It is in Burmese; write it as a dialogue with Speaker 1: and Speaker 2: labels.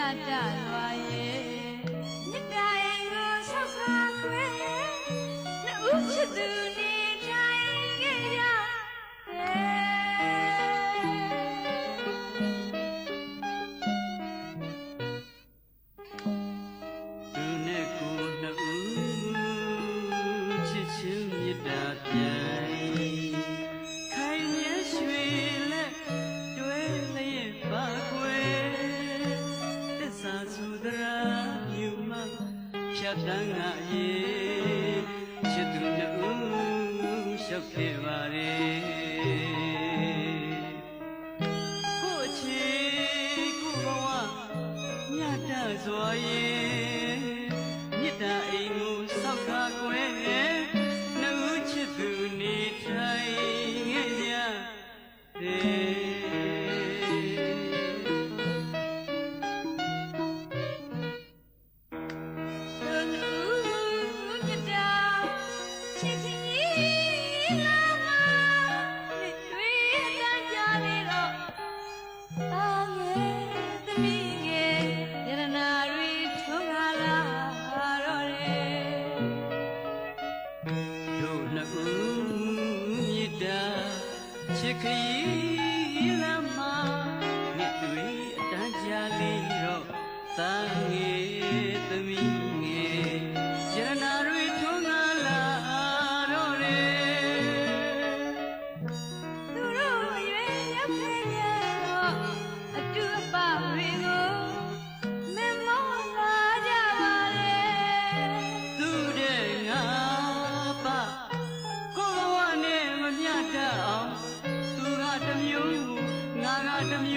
Speaker 1: တလွာရဲ့မြတ်တာအိမ်ကိုဆောက်ခါခွဲနှစ်ဦးချစ်သူနေထိုင်ခဲ့ကြ
Speaker 2: သူနဲ့ကိုနှစ်ဦးချစ်ချင်းမြတ်တာပြန်ခိုင်မြဲရွှေလက်တွဲလျက်ပါခွဲသစ္စာစုသရာမြူမဖြတ်တန်းငါရဲ့ချစ်သူနှစ်ဦးလျှောက်ခဲ့ပါလေကိုချီကိုဘဝမြတ်တစွာရဲ့မြတ်တာအိမ်ကိုဆောက်ခါကွယ်နှုတ်ချစ်သူနေထိုင်ခဲ့ကြချစ်ခရီးလမ်းမှာနှစ်တွေအတန်းကြာလေးတော့သာငယ်သမီးငယ်ရတနာတွေထွန်းကားလာတော့တယ်
Speaker 1: သူတို့ရွယ်ရောက်ခဲ့ကြတော့အတူအပတွေကိုမမောလာကြပါလေ
Speaker 2: သူတဲ့ငါပါကိုဘဝနဲ့မမျှတအောင်တစ်မျိုးငါကတစ်မျိုး